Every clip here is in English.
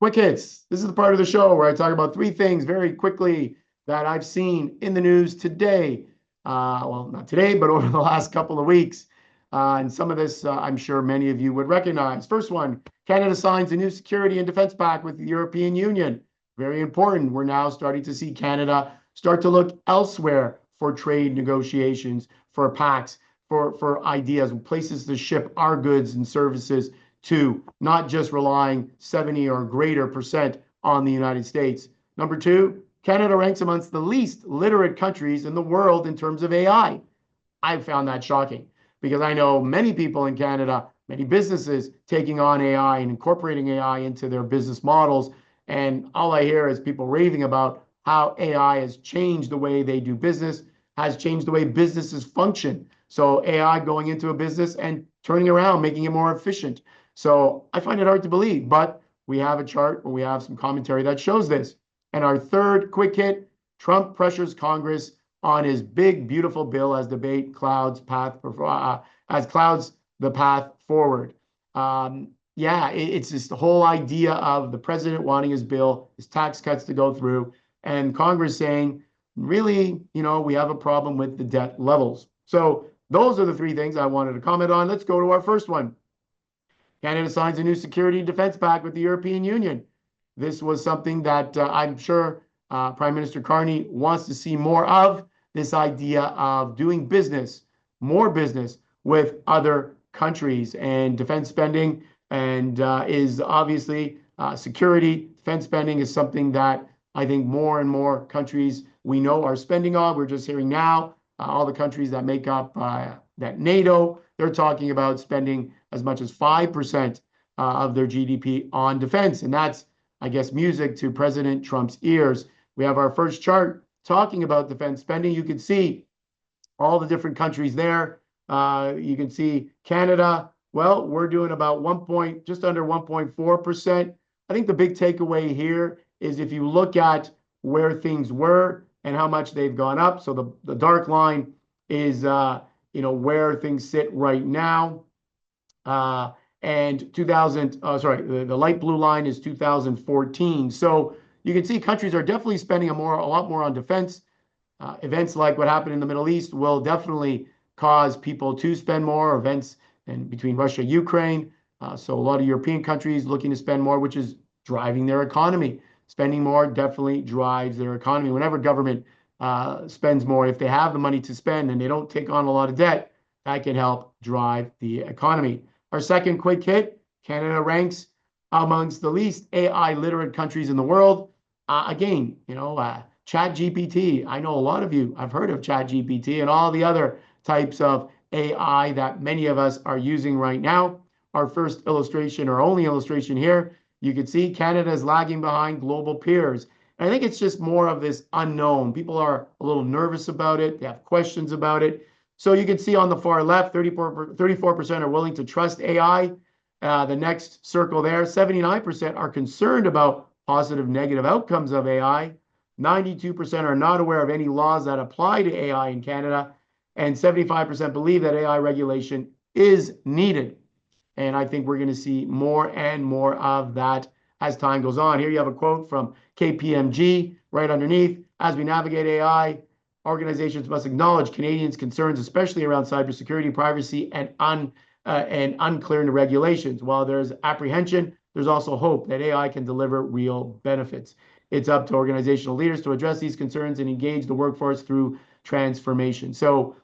Quick hits. This is the part of the show where I talk about three things very quickly that I've seen in the news today. Well, not today, but over the last couple of weeks. And some of this, I'm sure many of you would recognize. First one, Canada signs a new security and defense pact with the European Union. Very important. We're now starting to see Canada start to look elsewhere for trade negotiations, for pacts, for ideas, places to ship our goods and services to, not just relying 70 or greater percent on the United States. Number two, Canada ranks amongst the least literate countries in the world in terms of AI. I found that shocking because I know many people in Canada, many businesses taking on AI and incorporating AI into their business models. And all I hear is people raving about how AI has changed the way they do business, has changed the way businesses function. So AI going into a business and turning around, making it more efficient. So I find it hard to believe, but we have a chart or we have some commentary that shows this. And our third quick hit, Trump pressures Congress on his big, beautiful bill as debate clouds the path forward. It's just the whole idea of the president wanting his bill, his tax cuts to go through, and Congress saying, really, we have a problem with the debt levels. So those are the three things I wanted to comment on. Let's go to our first one. Canada signs a new security and defense pact with the European Union. This was something that I'm sure Prime Minister Carney wants to see more of, this idea of doing business, more business with other countries, and defense spending and is obviously security. Defense spending is something that I think more and more countries we know are spending on. We're just hearing now all the countries that make up that NATO, they're talking about spending as much as 5% of their GDP on defense. And that's, I guess, music to President Trump's ears. We have our first chart talking about defense spending. You can see all the different countries there. You can see Canada. Well, we're doing about just under 1.4%. I think the big takeaway here is if you look at where things were and how much they've gone up. So the dark line is where things sit right now. And the light blue line is 2014. So you can see countries are definitely spending a lot more on defense. Events like what happened in the Middle East will definitely cause people to spend more. Events between Russia and Ukraine. So a lot of European countries looking to spend more, which is driving their economy. Spending more definitely drives their economy. Whenever government spends more, if they have the money to spend and they don't take on a lot of debt, that can help drive the economy. Our second quick hit, Canada ranks amongst the least AI literate countries in the world. Again, ChatGPT. I know a lot of you have heard of ChatGPT and all the other types of AI that many of us are using right now. Our first illustration, or only illustration here, you can see Canada is lagging behind global peers. And I think it's just more of this unknown. People are a little nervous about it. They have questions about it. So you can see on the far left, 34% are willing to trust AI. The next circle there, 79% are concerned about positive, negative outcomes of AI. 92% are not aware of any laws that apply to AI in Canada. And 75% believe that AI regulation is needed. And I think we're going to see more and more of that as time goes on. Here you have a quote from KPMG right underneath. As we navigate AI, organizations must acknowledge Canadians' concerns, especially around cybersecurity, privacy, and unclear regulations. While there's apprehension, there's also hope that AI can deliver real benefits. It's up to organizational leaders to address these concerns and engage the workforce through transformation. So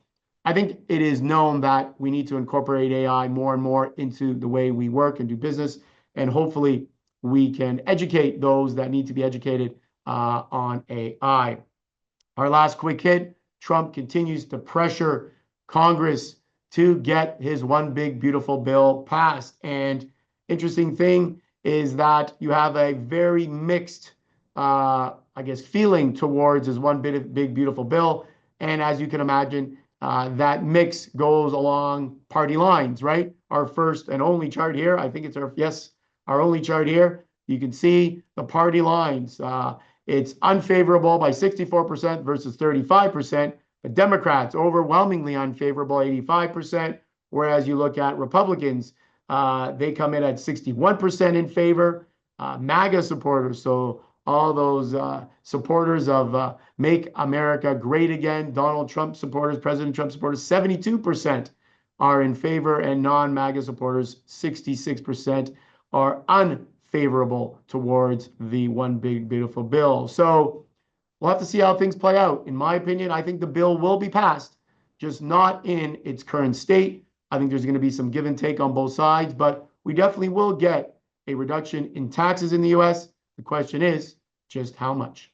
I think it is known that we need to incorporate AI more and more into the way we work and do business. And hopefully we can educate those that need to be educated on AI. Our last quick hit, Trump continues to pressure Congress to get his one big beautiful bill passed. And interesting thing is that you have a very mixed, feeling towards his one big beautiful bill. And as you can imagine, that mix goes along party lines, right? Our first and only chart here, I think it's our only chart here. You can see the party lines. It's unfavorable by 64% versus 35%. The Democrats overwhelmingly unfavorable, 85%. Whereas you look at Republicans, they come in at 61% in favor. MAGA supporters, so all those supporters of Make America Great Again, Donald Trump supporters, President Trump supporters, 72% are in favor, and non-MAGA supporters, 66% are unfavorable towards the One Big Beautiful Bill. So we'll have to see how things play out. In my opinion, I think the bill will be passed, just not in its current state. I think there's going to be some give and take on both sides, but we definitely will get a reduction in taxes in the US. The question is just how much.